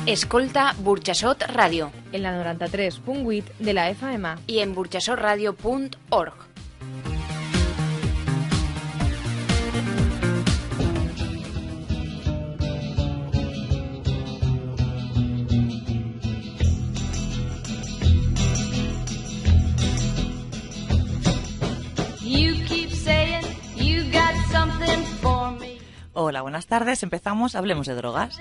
Escolta Burxassot Ràdio. En la 93.8 de la FM. I en burxassotradio.org. Hola, buenas tardes. Empezamos, hablemos de drogas.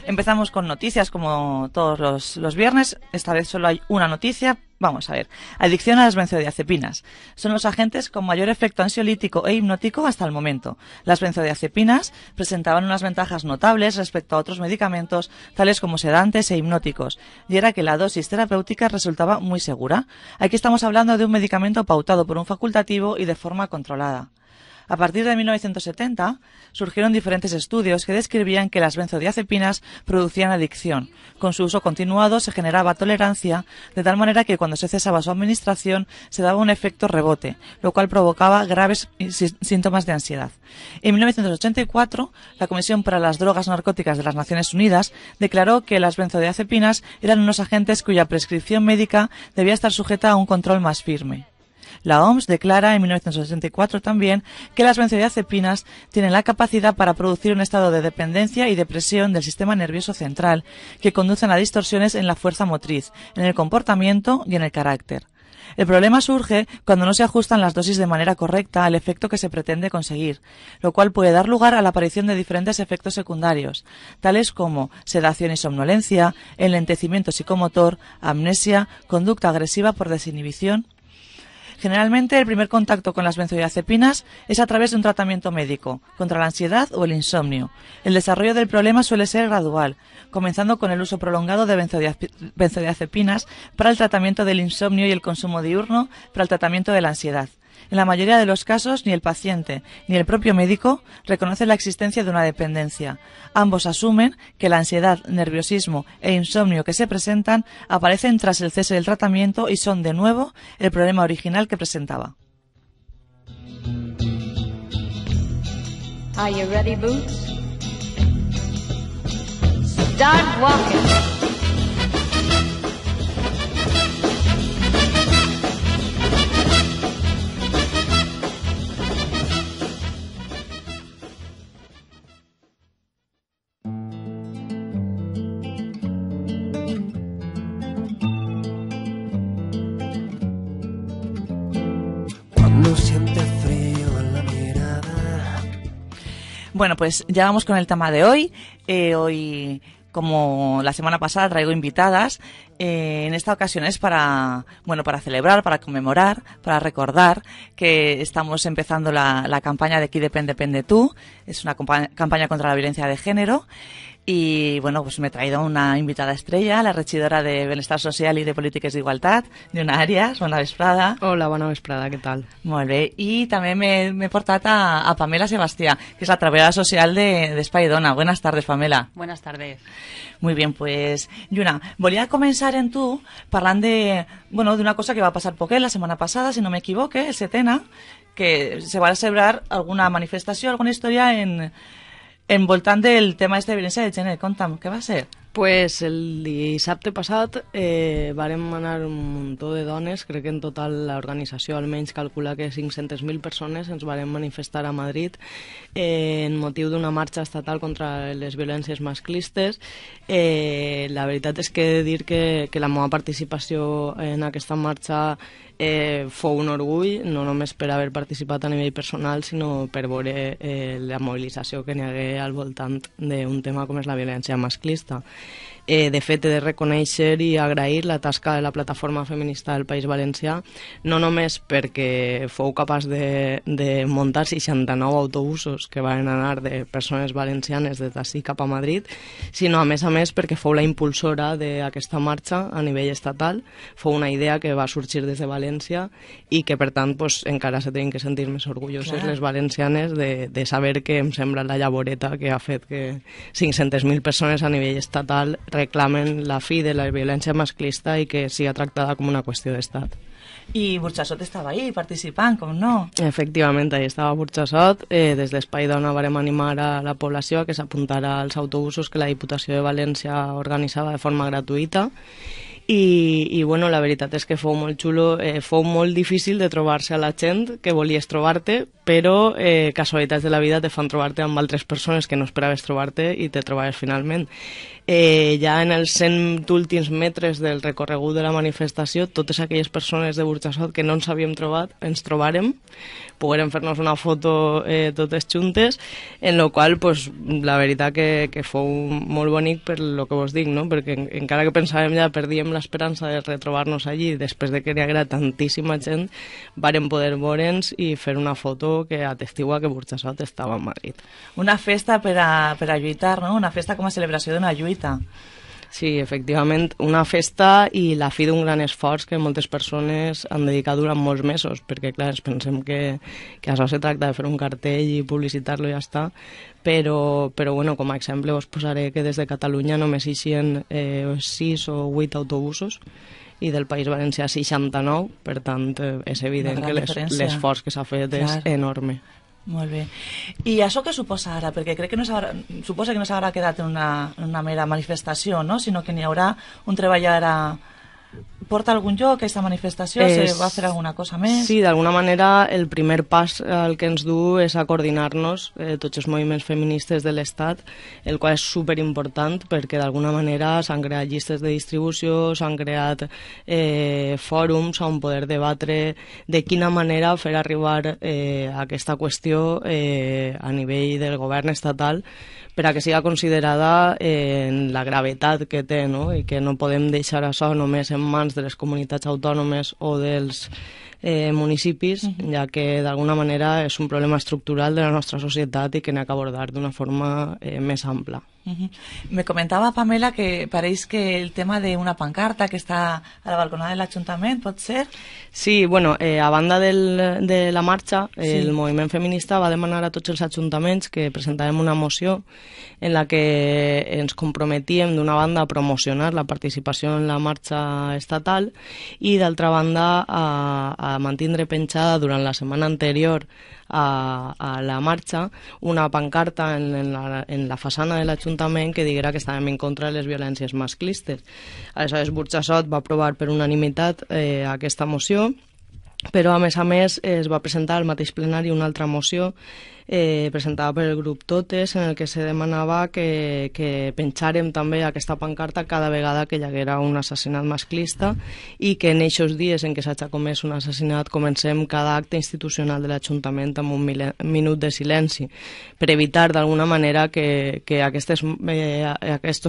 Empezamos con noticias como todos los viernes. Esta vez solo hay una noticia. Vamos a ver. Adicción a las benzodiazepinas. Son los agentes con mayor efecto ansiolítico e hipnótico hasta el momento. Las benzodiazepinas presentaban unas ventajas notables respecto a otros medicamentos, tales como sedantes e hipnóticos, y era que la dosis terapéutica resultaba muy segura. Aquí estamos hablando de un medicamento pautado por un facultativo y de forma controlada. A partir de 1970 surgieron diferentes estudios que describían que las benzodiazepinas producían adicción. Con su uso continuado se generaba tolerancia, de tal manera que cuando se cesaba su administración se daba un efecto rebote, lo cual provocaba graves síntomas de ansiedad. En 1984, la Comisión para las Drogas Narcóticas de las Naciones Unidas declaró que las benzodiazepinas eran unos agentes cuya prescripción médica debía estar sujeta a un control más firme. La OMS declara en 1964 también que las benzodiazepinas tienen la capacidad para producir un estado de dependencia y depresión del sistema nervioso central que conducen a distorsiones en la fuerza motriz, en el comportamiento y en el carácter. El problema surge cuando no se ajustan las dosis de manera correcta al efecto que se pretende conseguir, lo cual puede dar lugar a la aparición de diferentes efectos secundarios, tales como sedación y somnolencia, enlentecimiento psicomotor, amnesia, conducta agresiva por desinhibición. Generalmente, el primer contacto con las benzodiazepinas es a través de un tratamiento médico, contra la ansiedad o el insomnio. El desarrollo del problema suele ser gradual, comenzando con el uso prolongado de benzodiazepinas para el tratamiento del insomnio y el consumo diurno para el tratamiento de la ansiedad. En la mayoría de los casos, ni el paciente ni el propio médico reconoce la existencia de una dependencia. Ambos asumen que la ansiedad, nerviosismo e insomnio que se presentan aparecen tras el cese del tratamiento y son, de nuevo, el problema original que presentaba. Are you ready, Boots? Start walking. Bueno, pues ya vamos con el tema de hoy. Hoy, como la semana pasada, traigo invitadas. En esta ocasión es para celebrar, para conmemorar, para recordar que estamos empezando la campaña de Aquí depende tú. Es una campaña contra la violencia de género. Y bueno, pues me he traído una invitada estrella, la regidora de Benestar Social i de Polítiques d'Igualtat, Lluna Àrias. Bona vesprada. Hola, bona vesprada, què tal? Molt bé. I també m'he portat a Pamela Sebastià, que es la treballadora social de Espai Dona. Buenas tardes, Pamela. Buenas tardes. Muy bien, pues, Lluna, volia començar en tu parlant d'una cosa que va passar poquet la setmana passada, si no m'equivoque, el setena, que se va celebrar alguna manifestació, alguna història envoltant del tema de violència de gènere. Conta'm, què va ser? Pues el dissabte passat vàrem anar un muntó de dones, crec que en total l'organització almenys calcula que 500.000 persones ens vàrem manifestar a Madrid en motiu d'una marxa estatal contra les violències masclistes. La veritat és que he de dir que la meva participació en aquesta marxa fou un orgull, no només per haver participat a nivell personal, sinó per veure la mobilització que n'hi hagué al voltant d'un tema com és la violència masclista. De fet, he de reconèixer i agrair la tasca de la plataforma feminista del País Valencià, no només perquè fou capaç de muntar 69 autobusos que van anar de persones valencianes des d'ací cap a Madrid, sinó a més perquè fou la impulsora d'aquesta marxa a nivell estatal. Fou una idea que va sorgir des de València i que, per tant, encara se tenen que sentir més orgulloses les valencianes de saber que hem sembrat la llavoreta que ha fet que 500.000 persones a nivell estatal reclamen la fi de la violència masclista i que sigui tractada com una qüestió d'estat. I Burxassot estava ahí participant, com no? Efectivament, ahí estava Burxassot. Des d'Espai Dona varem animar a la població a que s'apuntara als autobusos que la Diputació de València organitzava de forma gratuïta. I bueno, la veritat és que fou molt xulo, fou molt difícil de trobar-se a la gent que volies trobar-te, però casualitats de la vida te fan trobar-te amb altres persones que no esperaves trobar-te i te trobaves finalment. Ja en els 100 últims metres del recorregut de la manifestació, totes aquelles persones de Burxassot que no ens havíem trobat, ens trobarem, poguérem fer-nos una foto totes juntes, en la qual pues, la veritat que fou molt bonic per lo que vos dic, no? Perquè encara que pensàvem ja perdíem l'esperança de retrobar-nos allí, després de que hi haguera tantíssima gent, vàrem poder veure'ns i fer una foto que atestigua que Burxassot estava a Madrid. Una festa per a lluitar, no? Una festa com a celebració d'una lluita. Sí, efectivament, una festa i la fi d'un gran esforç que moltes persones han dedicat durant molts mesos, perquè clar, ens pensem que això se tracta de fer un cartell i publicitar-lo i ja està, però bueno, com a exemple us posaré que des de Catalunya només hi eixien 6 o 8 autobusos i del País Valencià 69, per tant és evident que l'esforç que s'ha fet és enorme. Molt bé. I això què suposa ara? Perquè crec que suposa que no s'haurà quedat en una mera manifestació, no? Sinó que n'hi haurà un treball ara... Porta a algun lloc aquesta manifestació? Se va fer alguna cosa més? Sí, d'alguna manera el primer pas al que ens du és a coordinar-nos tots els moviments feministes de l'Estat, el qual és superimportant perquè d'alguna manera s'han creat llistes de distribució, s'han creat fòrums on poder debatre de quina manera fer arribar aquesta qüestió a nivell del govern estatal per a que sigui considerada en la gravetat que té, no? I que no podem deixar això només en mans de les comunitats autònomes o dels municipis, ja que d'alguna manera és un problema estructural de la nostra societat i que n'ha d'abordar d'una forma més ampla. Me comentava Pamela que pareix que el tema d'una pancarta que està a la balconada de l'Ajuntament, pot ser? Sí, bueno, a banda de la marxa, el moviment feminista va demanar a tots els ajuntaments que presentàvem una moció en la que ens comprometíem d'una banda a promocionar la participació en la marxa estatal i d'altra banda a mantindre penjada durant la setmana anterior a la marxa una pancarta en la façana de l'Ajuntament que diguera que estàvem en contra de les violències masclistes. Aleshores, Burxassot va aprovar per unanimitat aquesta moció, però a més es va presentar al mateix plenari una altra moció presentada per el grup Totes, en el que se demanava que penjàrem també aquesta pancarta cada vegada que hi haguera un assassinat masclista i que en aquests dies en què s'ha comès un assassinat comencem cada acte institucional de l'Ajuntament amb un minut de silenci per evitar d'alguna manera que aquests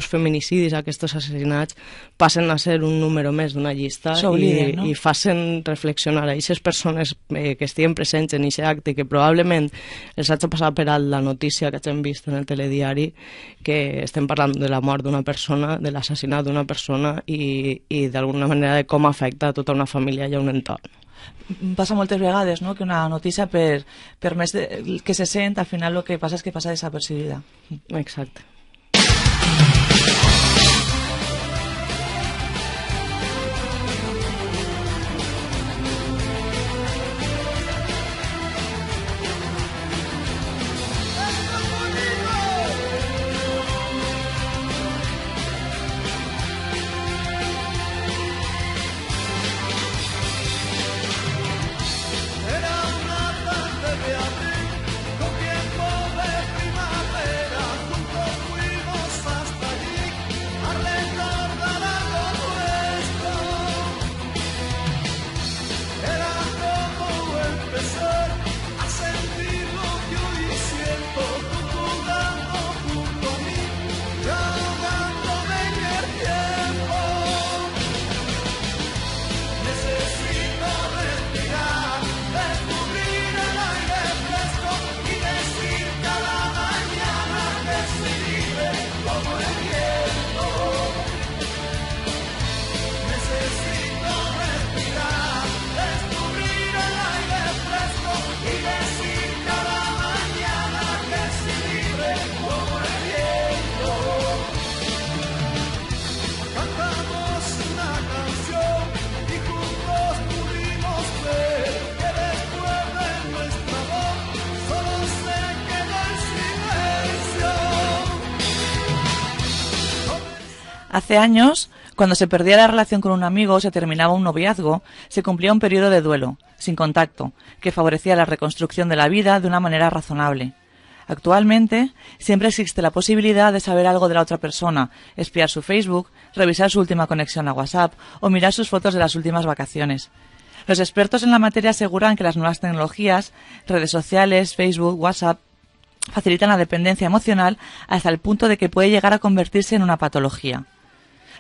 feminicidis, aquests assassinats passen a ser un número més d'una llista i facin reflexionar a aquestes persones que estiguin presents en aquest acte i que probablement els haig de passar per alt la notícia que hem vist en el telediari que estem parlant de la mort d'una persona, de l'assassinat d'una persona i d'alguna manera de com afecta a tota una família i a un entorn. Passa moltes vegades, no?, que una notícia per més que se sent, al final el que passa és que passa desapercibida. Exacte. Con tiempo de primavera, juntos Hace años, cuando se perdía la relación con un amigo o se terminaba un noviazgo, se cumplía un periodo de duelo, sin contacto, que favorecía la reconstrucción de la vida de una manera razonable. Actualmente, siempre existe la posibilidad de saber algo de la otra persona, espiar su Facebook, revisar su última conexión a WhatsApp o mirar sus fotos de las últimas vacaciones. Los expertos en la materia aseguran que las nuevas tecnologías, redes sociales, Facebook, WhatsApp, facilitan la dependencia emocional hasta el punto de que puede llegar a convertirse en una patología.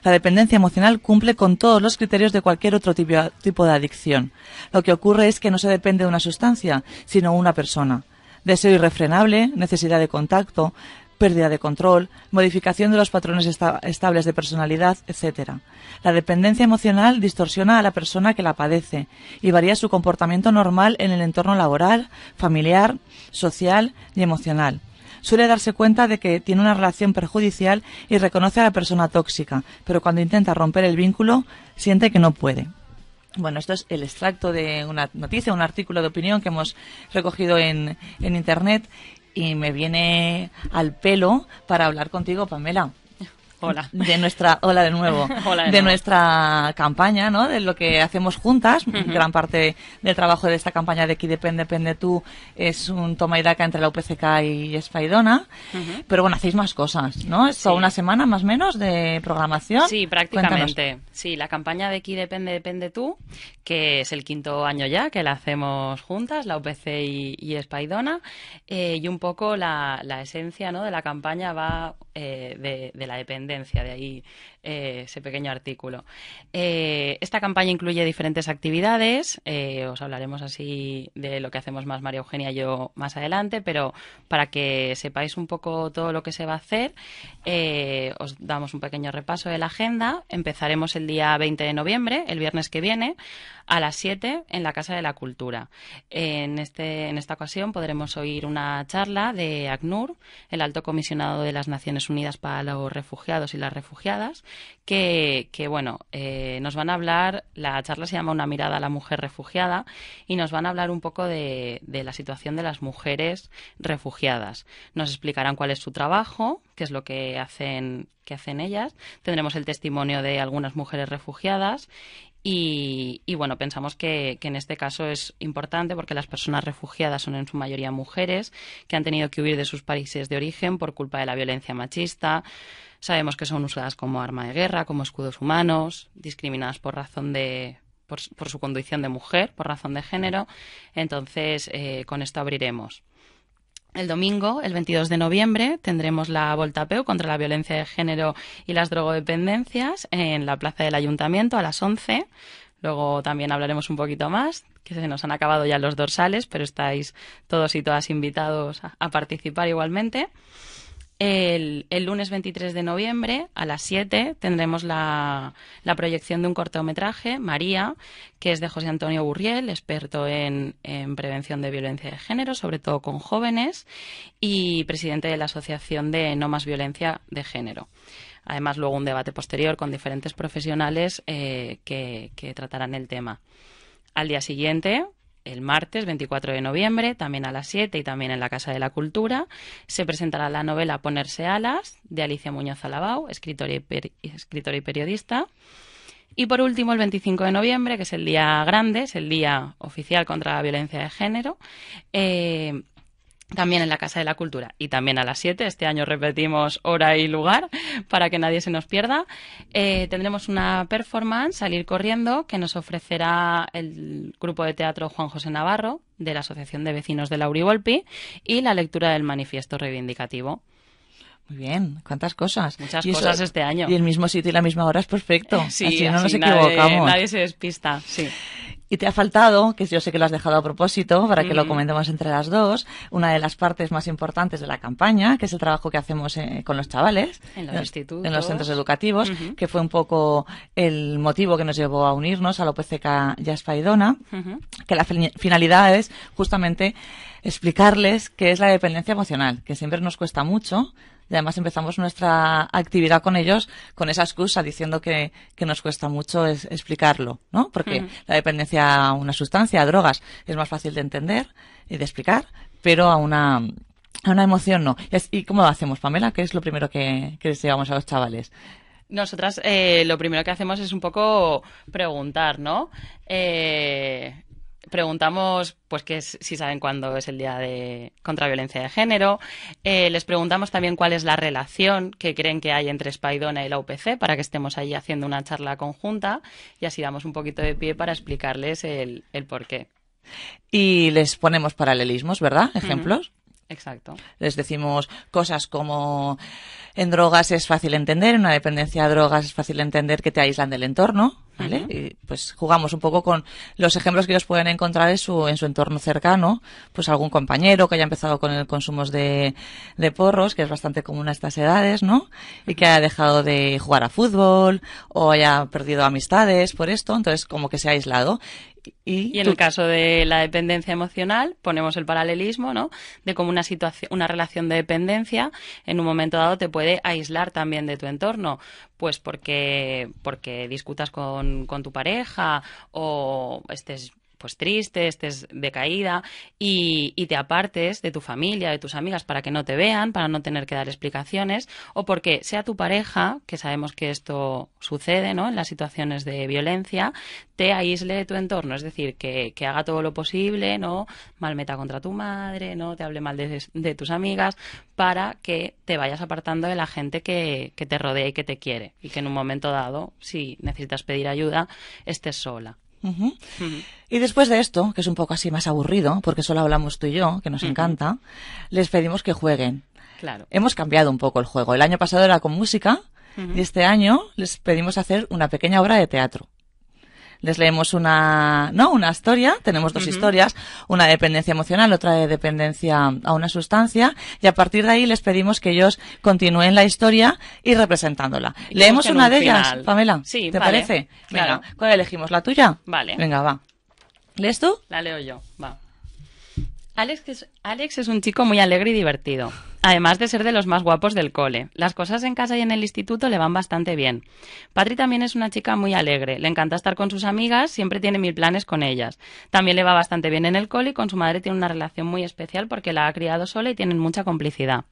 La dependencia emocional cumple con todos los criterios de cualquier otro tipo de adicción. Lo que ocurre es que no se depende de una sustancia, sino una persona. Deseo irrefrenable, necesidad de contacto, pérdida de control, modificación de los patrones estables de personalidad, etc. La dependencia emocional distorsiona a la persona que la padece y varía su comportamiento normal en el entorno laboral, familiar, social y emocional. Suele darse cuenta de que tiene una relación perjudicial y reconoce a la persona tóxica, pero cuando intenta romper el vínculo, siente que no puede. Bueno, esto es el extracto de una noticia, un artículo de opinión que hemos recogido en Internet y me viene al pelo para hablar contigo, Pamela. Hola. Hola de nuevo. Hola de de nuevo. Nuestra campaña, ¿no? De lo que hacemos juntas. Gran parte del trabajo de esta campaña de Aquí depende tú es un toma y daca entre la UPCK y Espaidona. Pero bueno, hacéis más cosas, ¿no? Es toda una semana más o menos de programación. Sí, prácticamente. Cuéntanos. Sí, la campaña de Aquí depende tú, que es el 5º año ya que la hacemos juntas, la UPC y Espaidona. Y un poco la esencia, ¿no?, de la campaña va de la dependencia, de ahí ese pequeño artículo. Esta campaña incluye diferentes actividades, os hablaremos así de lo que hacemos más María Eugenia y yo más adelante, pero para que sepáis un poco todo lo que se va a hacer, os damos un pequeño repaso de la agenda. Empezaremos el día 20 de noviembre, el viernes que viene, a las 7 en la Casa de la Cultura. En esta ocasión podremos oír una charla de ACNUR, el Alto Comisionado de las Naciones Unidas para los Refugiados y las Refugiadas, que nos van a hablar. La charla se llama Una mirada a la mujer refugiada y nos van a hablar un poco de la situación de las mujeres refugiadas. Nos explicarán cuál es su trabajo, qué es lo que hacen ellas. Tendremos el testimonio de algunas mujeres refugiadas. Y bueno, pensamos que en este caso es importante porque las personas refugiadas son en su mayoría mujeres que han tenido que huir de sus países de origen por culpa de la violencia machista. Sabemos que son usadas como arma de guerra, como escudos humanos, discriminadas por su condición de mujer, por razón de género. Entonces, con esto abriremos. El domingo, el 22 de noviembre, tendremos la Voltapeu contra la violencia de género y las drogodependencias en la plaza del Ayuntamiento a las 11. Luego también hablaremos un poquito más, que se nos han acabado ya los dorsales, pero estáis todos y todas invitados a participar igualmente. El lunes 23 de noviembre a las 7 tendremos la proyección de un cortometraje, María, que es de José Antonio Burriel, experto en prevención de violencia de género, sobre todo con jóvenes, y presidente de la Asociación de No Más Violencia de Género. Además, luego un debate posterior con diferentes profesionales que tratarán el tema. Al día siguiente, el martes 24 de noviembre, también a las 7 y también en la Casa de la Cultura, se presentará la novela Ponerse alas, de Alicia Muñoz Alabau, escritora y periodista. Y por último, el 25 de noviembre, que es el día grande, es el día oficial contra la violencia de género, también en la Casa de la Cultura y también a las 7. Este año repetimos hora y lugar para que nadie se nos pierda. Tendremos una performance, Salir corriendo, que nos ofrecerá el grupo de teatro Juan José Navarro, de la Asociación de Vecinos de Laurivolpi, y la lectura del manifiesto reivindicativo. Muy bien, cuántas cosas. Muchas cosas este año. Y el mismo sitio y la misma hora es perfecto. Sí, así no nos así equivocamos. Nadie se despista, sí. Y te ha faltado, que yo sé que lo has dejado a propósito, para que lo comentemos entre las dos, una de las partes más importantes de la campaña, que es el trabajo que hacemos con los chavales. En los institutos. En los centros educativos, que fue un poco el motivo que nos llevó a unirnos a la UPCK y a Espaidona, que la finalidad es justamente explicarles qué es la dependencia emocional, que siempre nos cuesta mucho. Y además empezamos nuestra actividad con ellos con esa excusa, diciendo que nos cuesta mucho explicarlo, ¿no? Porque la dependencia a una sustancia, a drogas, es más fácil de entender y de explicar, pero a una emoción no. ¿Y cómo lo hacemos, Pamela? ¿Qué es lo primero que les llevamos a los chavales? Nosotras lo primero que hacemos es un poco preguntar, ¿no? Preguntamos pues si saben cuándo es el día contra violencia de género. Les preguntamos también cuál es la relación que creen que hay entre Espaidona y la UPC para que estemos ahí haciendo una charla conjunta y así damos un poquito de pie para explicarles el porqué. Y les ponemos paralelismos, ¿verdad? Ejemplos. Exacto. Les decimos cosas como en drogas es fácil entender, en una dependencia de drogas es fácil entender que te aíslan del entorno, ¿vale? Y pues jugamos un poco con los ejemplos que ellos pueden encontrar en su entorno cercano, pues algún compañero que haya empezado con el consumo de porros, que es bastante común a estas edades, ¿no? Y que haya dejado de jugar a fútbol o haya perdido amistades por esto, entonces como que se ha aislado. Y en el caso de la dependencia emocional, ponemos el paralelismo, ¿no? De cómo una relación de dependencia en un momento dado te puede aislar también de tu entorno, pues porque discutas con tu pareja o estés pues triste, estés decaída y te apartes de tu familia, de tus amigas para que no te vean, para no tener que dar explicaciones, o porque sea tu pareja, que sabemos que esto sucede, ¿no? En las situaciones de violencia, te aísle de tu entorno, es decir, que haga todo lo posible, ¿no? Malmeta contra tu madre, ¿no? Te hable mal de tus amigas, para que te vayas apartando de la gente que te rodea y que te quiere, y que en un momento dado, si necesitas pedir ayuda, estés sola. Y después de esto, que es un poco así más aburrido, porque solo hablamos tú y yo, que nos encanta, les pedimos que jueguen. Claro. Hemos cambiado un poco el juego. El año pasado era con música y este año les pedimos hacer una pequeña obra de teatro. Les leemos una historia, tenemos dos historias, una de dependencia emocional, otra de dependencia a una sustancia, y a partir de ahí les pedimos que ellos continúen la historia y representándola. Leemos una de ellas, Pamela, sí, ¿te vale, parece? claro. Venga, ¿cuál elegimos? ¿La tuya? Vale. Venga, va. ¿Lees tú? La leo yo, va. Alex es un chico muy alegre y divertido, además de ser de los más guapos del cole. Las cosas en casa y en el instituto le van bastante bien. Patri también es una chica muy alegre, le encanta estar con sus amigas, siempre tiene 1000 planes con ellas. También le va bastante bien en el cole y con su madre tiene una relación muy especial porque la ha criado sola y tienen mucha complicidad.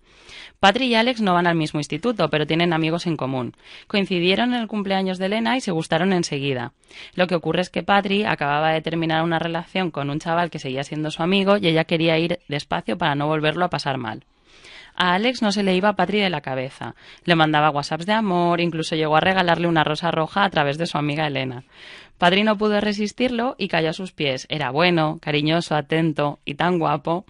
Patri y Alex no van al mismo instituto, pero tienen amigos en común. Coincidieron en el cumpleaños de Elena y se gustaron enseguida. Lo que ocurre es que Patri acababa de terminar una relación con un chaval que seguía siendo su amigo y ella quería ir despacio para no volverlo a pasar mal. A Alex no se le iba a Patri de la cabeza. Le mandaba WhatsApps de amor, incluso llegó a regalarle una rosa roja a través de su amiga Elena. Patri no pudo resistirlo y cayó a sus pies. Era bueno, cariñoso, atento y tan guapo.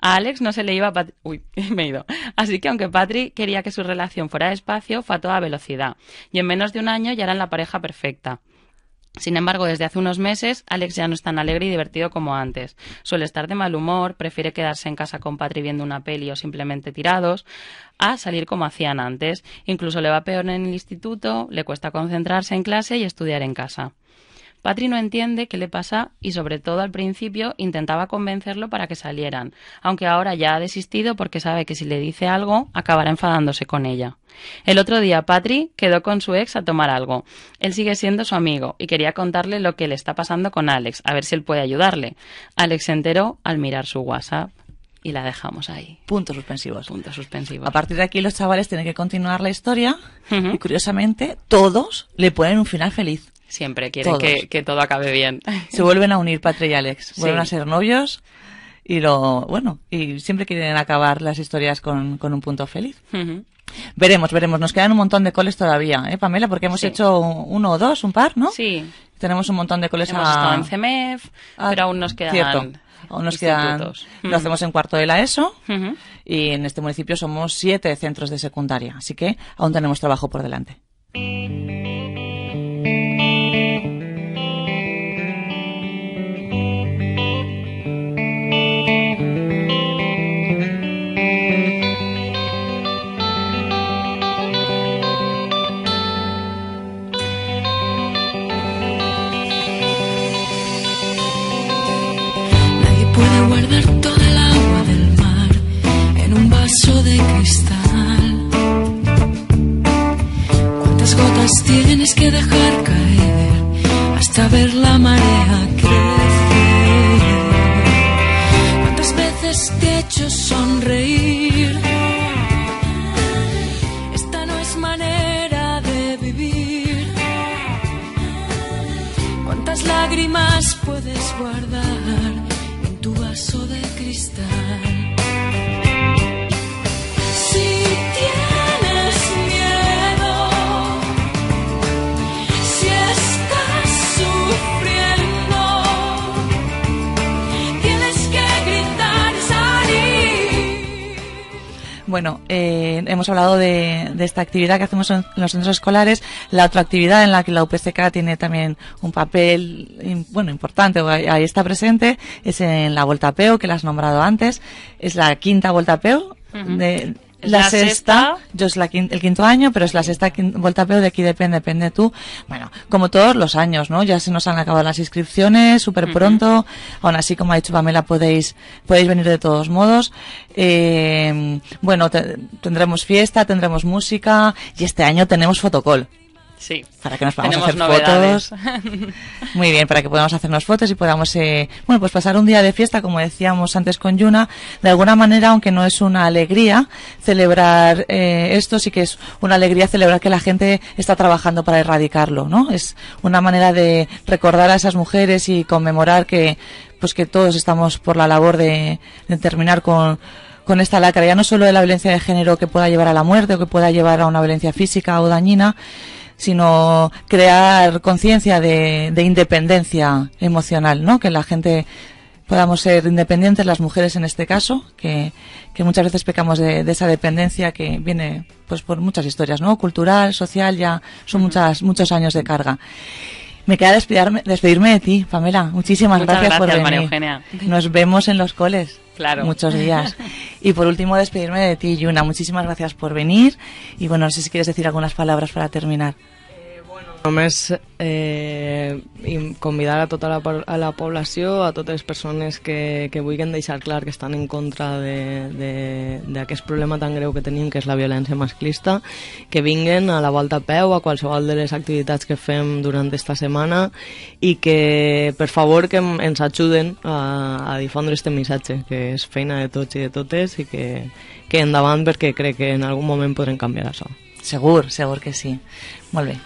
A Alex no se le iba a Patri... Uy, me he ido. Así que aunque Patri quería que su relación fuera despacio, fue a toda velocidad. Y en menos de un año ya eran la pareja perfecta. Sin embargo, desde hace unos meses, Alex ya no es tan alegre y divertido como antes. Suele estar de mal humor, prefiere quedarse en casa con Patri viendo una peli o simplemente tirados, a salir como hacían antes. Incluso le va peor en el instituto, le cuesta concentrarse en clase y estudiar en casa. Patri no entiende qué le pasa y, sobre todo al principio, intentaba convencerlo para que salieran, aunque ahora ya ha desistido porque sabe que si le dice algo, acabará enfadándose con ella. El otro día Patri quedó con su ex a tomar algo. Él sigue siendo su amigo y quería contarle lo que le está pasando con Alex, a ver si él puede ayudarle. Alex se enteró al mirar su WhatsApp y la dejamos ahí. Puntos suspensivos. Puntos suspensivos. A partir de aquí los chavales tienen que continuar la historia y, curiosamente, todos le ponen un final feliz. Siempre quieren que todo acabe bien. Se vuelven a unir Patri y Alex, vuelven Sí. a ser novios y siempre quieren acabar las historias con un punto feliz. Veremos, nos quedan un montón de coles todavía, Pamela, porque hemos Sí. hecho un par, ¿no? Sí. Tenemos un montón de coles Hemos estado en CEMEF, pero aún nos quedan Cierto. Aún nos quedan, institutos. lo hacemos en cuarto de la ESO Ujú. y en este municipio somos 7 centros de secundaria, así que aún tenemos trabajo por delante. Nadie puede guardar toda el agua del mar en un vaso de cristal. ¿Cuántas gotas tienes que dejar caer hasta ver la marea crecer? ¿Cuántas veces te he hecho sonreír? Esta no es manera de vivir. lágrimas puedes guardar en tu vaso de cristal. Si tienes miedo, si estás sufriendo, tienes que gritar y salir. Bueno, hemos hablado de esta actividad que hacemos en los centros escolares. La otra actividad en la que la UPCK tiene también un papel, bueno, importante, ahí está presente, es en la Volta Peu, que la has nombrado antes. Es la quinta Volta Peu de... La sexta, yo es el quinto año, pero es la sexta Volta Peu de aquí depende tú. Bueno, como todos los años, ¿no? Ya se nos han acabado las inscripciones súper pronto. Aún así, como ha dicho Pamela, podéis venir de todos modos. Bueno, tendremos fiesta, tendremos música y este año tenemos fotocall. Sí. Para que nos podamos hacer novedades. fotos. Muy bien, para que podamos hacernos fotos y podamos, bueno, pues pasar un día de fiesta, como decíamos antes con Yuna. De alguna manera, aunque no es una alegría celebrar esto, sí que es una alegría celebrar que la gente está trabajando para erradicarlo, ¿no? Es una manera de recordar a esas mujeres y conmemorar que, pues que todos estamos por la labor de terminar con esta lacra, ya no solo de la violencia de género que pueda llevar a la muerte o que pueda llevar a una violencia física o dañina, sino crear conciencia de independencia emocional, ¿no? Que la gente podamos ser independientes, las mujeres en este caso, que muchas veces pecamos de esa dependencia que viene pues por muchas historias, ¿no? Cultural, social, ya son muchos años de carga. Me queda despedirme de ti, Pamela. Muchísimas gracias por venir. María Eugenia. Nos vemos en los coles. Claro. Muchos días. Y por último, despedirme de ti, Yuna. Muchísimas gracias por venir. Y bueno, no sé si quieres decir algunas palabras para terminar. Només convidar a tota la població, a totes les persones que vulguin deixar clar que estan en contra d'aquest problema tan greu que tenim, que és la violència masclista, que vinguen a la Volta Peu, a qualsevol de les activitats que fem durant esta setmana i que, per favor, que ens ajuden a difondre este missatge, que és feina de tots i de totes i que endavant, perquè crec que en algun moment podrem canviar això. Segur que sí. Molt bé.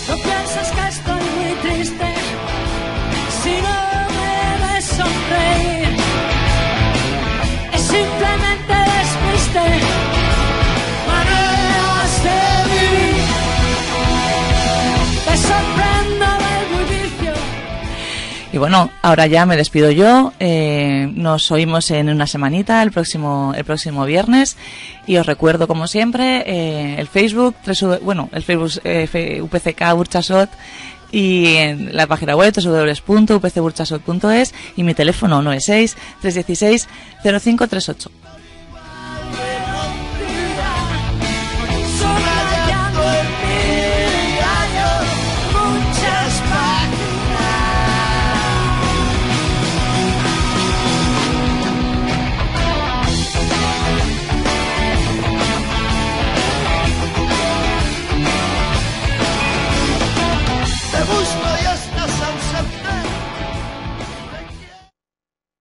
No pienses que estoy muy triste si no me ves sonreír. Es simplemente despiste, maneras de vivir. Te sorprendo del bullicio. Y bueno, ahora ya me despido yo. Nos oímos en una semanita, el próximo viernes. Y os recuerdo, como siempre, el Facebook, UPCK Burchasot, y en la página web www.upcburchasot.es y mi teléfono 96 316 0538.